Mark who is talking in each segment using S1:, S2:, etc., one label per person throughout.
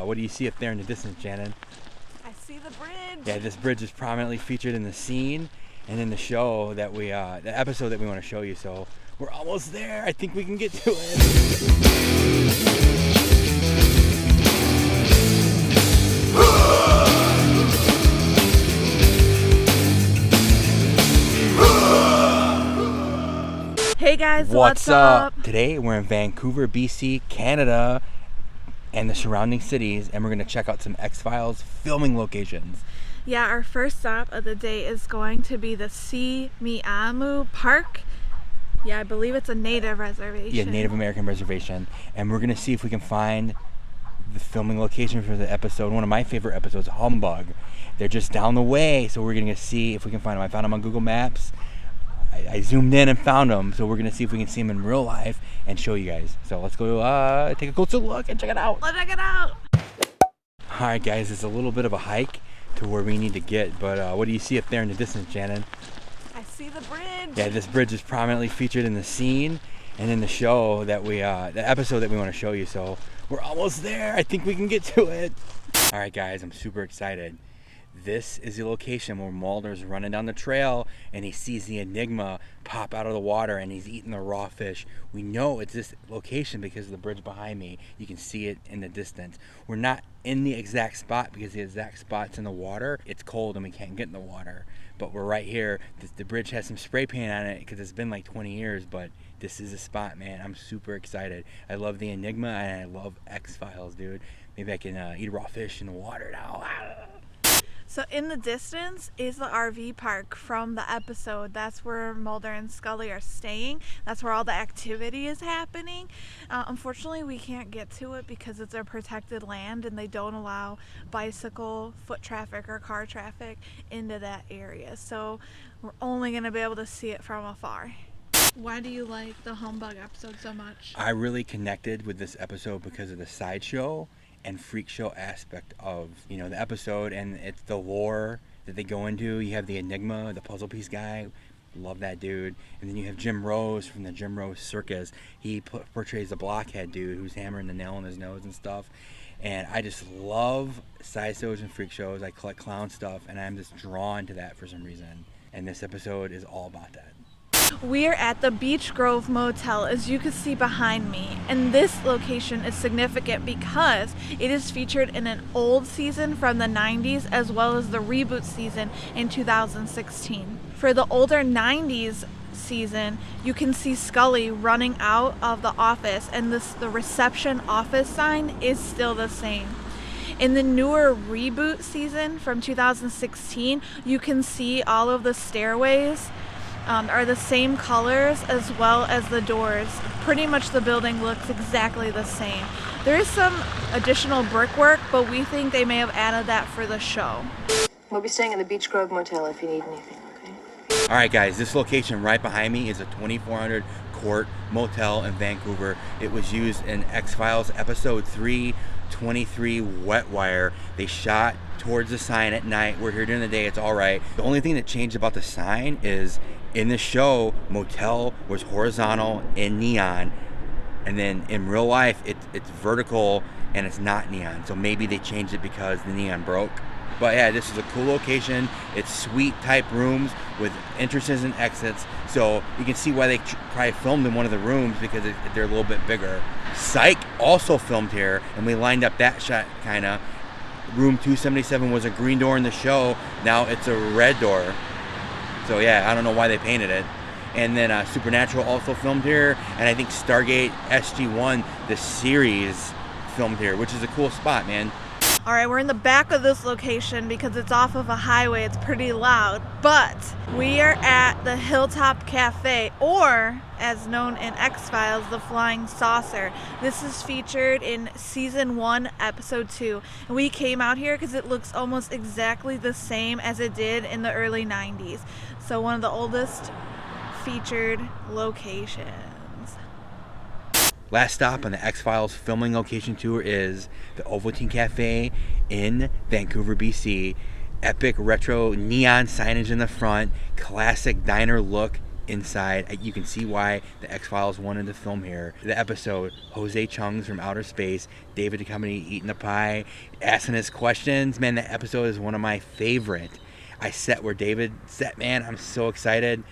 S1: What do you see up there in the distance, Shannon?
S2: I see the bridge.
S1: Yeah, this bridge is prominently featured in the scene and in the show that the episode that we want to show you. So we're almost there. I think we can get to it.
S2: Hey guys, what's up?
S1: Today we're in Vancouver, BC, Canada, and the surrounding cities, and we're going to check out some X-Files filming locations.
S2: Yeah, our first stop of the day is going to be the Simiamu Park. Yeah, I believe it's a native reservation.
S1: Yeah, Native American reservation. And we're going to see if we can find the filming location for the episode. One of my favorite episodes, Humbug. They're just down the way, so we're going to see if we can find them. I found them on Google Maps. I zoomed in and found them, so we're going to see if we can see them in real life and show you guys. So let's go take a closer look and check it out.
S2: Let's check it out.
S1: All right, guys, it's a little bit of a hike to where we need to get, but what do you see up there in the distance, Shannon?
S2: I see the bridge.
S1: Yeah, this bridge is prominently featured in the scene and in the show that the episode that we want to show you. So we're almost there. I think we can get to it. All right, guys, I'm super excited. This is the location where Mulder's running down the trail and he sees the Enigma pop out of the water and he's eating the raw fish. We know it's this location because of the bridge behind me. You can see it in the distance. We're not in the exact spot because the exact spot's in the water. It's cold and we can't get in the water. But we're right here. The bridge has some spray paint on it because it's been like 20 years, but this is a spot, man. I'm super excited. I love the Enigma and I love X-Files, dude. Maybe I can eat raw fish in the water now.
S2: So in the distance is the RV park from the episode. That's where Mulder and Scully are staying. That's where all the activity is happening. Unfortunately, we can't get to it because it's a protected land and they don't allow bicycle, foot traffic, or car traffic into that area. So we're only going to be able to see it from afar. Why do you like the Humbug episode so much?
S1: I really connected with this episode because of the sideshow and freak show aspect of the episode, and it's the lore that they go into. You have the Enigma, the puzzle piece guy, love that dude, and then you have Jim Rose from the Jim Rose Circus. He portrays a blockhead dude who's hammering the nail in his nose and stuff, and I just love sideshows and freak shows. I collect clown stuff and I'm just drawn to that for some reason, and this episode is all about that.
S2: We're at the Beach Grove Motel, as you can see behind me, and this location is significant because it is featured in an old season from the 90s as well as the reboot season in 2016. For the older 90s season, you can see Scully running out of the office, and the reception office sign is still the same. In the newer reboot season from 2016, you can see all of the stairways are the same colors as well as the doors. Pretty much the building looks exactly the same. There is some additional brickwork, but we think they may have added that for the show.
S3: We'll be staying in the Beach Grove Motel if you need anything, okay?
S1: All right, guys, this location right behind me is a 2,400 quart motel in Vancouver. It was used in X-Files episode 323 Wetwire. They shot towards the sign at night. We're here during the day, it's all right. The only thing that changed about the sign is in the show, motel was horizontal in neon, and then in real life it's vertical and it's not neon. So maybe they changed it because the neon broke. But yeah, this is a cool location. It's suite type rooms with entrances and exits, so you can see why they probably filmed in one of the rooms because they're a little bit bigger. Psych also filmed here, and we lined up that shot kind of. Room 277 was a green door in the show. Now it's a red door. So yeah, I don't know why they painted it. And then Supernatural also filmed here, and I think Stargate SG-1, the series, filmed here, which is a cool spot, man.
S2: All right, we're in the back of this location because it's off of a highway. It's pretty loud, but we are at the Hilltop Cafe, or as known in X-Files, the Flying Saucer. This is featured in season 1, episode 2. And we came out here because it looks almost exactly the same as it did in the early 90s. So one of the oldest featured locations.
S1: Last stop on the X-Files filming location tour is the Ovaltine Cafe in Vancouver, BC. Epic retro neon signage in the front, classic diner look inside. You can see why the X-Files wanted to film here. The episode, Jose Chung's from outer space, David Duchovny eating the pie, asking his questions. Man, that episode is one of my favorite. I sat where David sat, man. I'm so excited.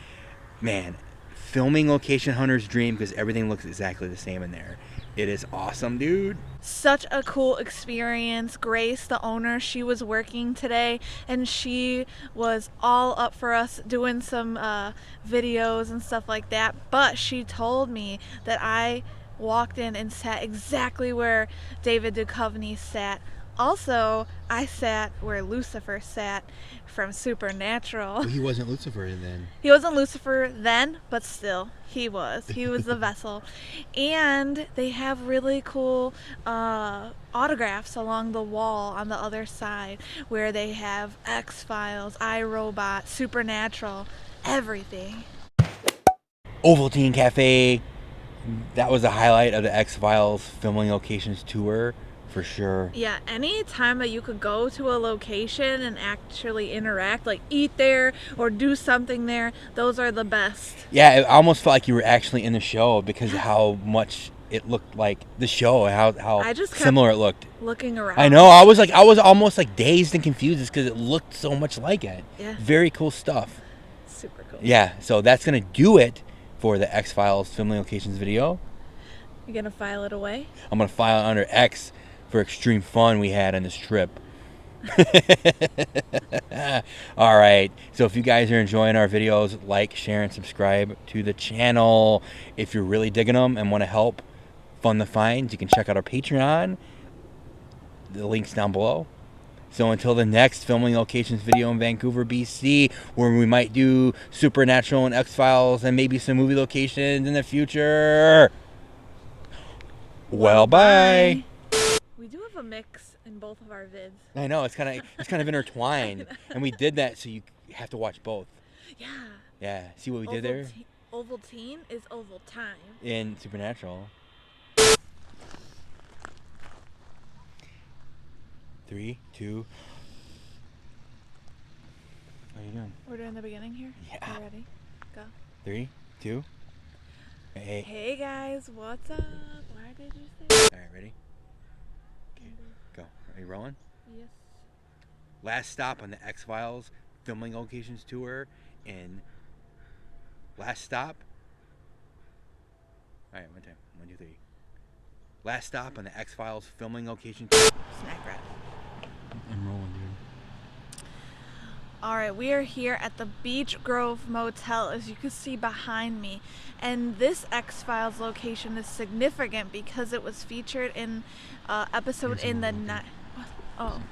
S1: Man, filming Location Hunter's dream because everything looks exactly the same in there. It is awesome, dude.
S2: Such a cool experience. Grace, the owner, she was working today and she was all up for us doing some videos and stuff like that. But she told me that I walked in and sat exactly where David Duchovny sat. Also, I sat where Lucifer sat from Supernatural.
S1: Well, he wasn't Lucifer then.
S2: He wasn't Lucifer then, but still, he was. He was the vessel. And they have really cool autographs along the wall on the other side where they have X-Files, iRobot, Supernatural, everything.
S1: Ovaltine Cafe. That was the highlight of the X-Files filming locations tour. For sure.
S2: Yeah, any time that you could go to a location and actually interact, like eat there or do something there, those are the best.
S1: Yeah, it almost felt like you were actually in the show because of how much it looked like the show, how
S2: I just kept
S1: similar it looked.
S2: Looking around.
S1: I know, I was almost like dazed and confused because it looked so much like it.
S2: Yeah.
S1: Very cool stuff.
S2: Super cool.
S1: Yeah, so that's going to do it for the X-Files filming locations video.
S2: You gonna file it away?
S1: I'm going to file it under X for extreme fun we had on this trip. All right, so if you guys are enjoying our videos, like, share, and subscribe to the channel. If you're really digging them and want to help fund the finds, you can check out our Patreon. The link's down below. So until the next filming locations video in Vancouver, BC, where we might do Supernatural and X-Files and maybe some movie locations in the future. Well, bye.
S2: We do have a mix in both of our vids.
S1: I know, it's kind of intertwined, and we did that so you have to watch both.
S2: Yeah.
S1: Yeah, see what we did there
S2: Ovaltine is Ovaltine.
S1: in Supernatural. 3, 2. What are you doing?
S2: We're doing the beginning here?
S1: Yeah.
S2: You ready? Go.
S1: 3, 2. Hey.
S2: Hey guys, what's up? Why did you say?
S1: All right, ready? Okay, go. Are you rolling?
S2: Yes.
S1: Last stop on the X-Files filming locations tour in last stop. All right, one time. 1, 2, 3. Last stop on the X-Files filming location tour.
S2: Snack wrap.
S1: I'm rolling, dude.
S2: All right, we are here at the Beach Grove Motel, as you can see behind me. And this X-Files location is significant because it was featured in episode in the night. Oh.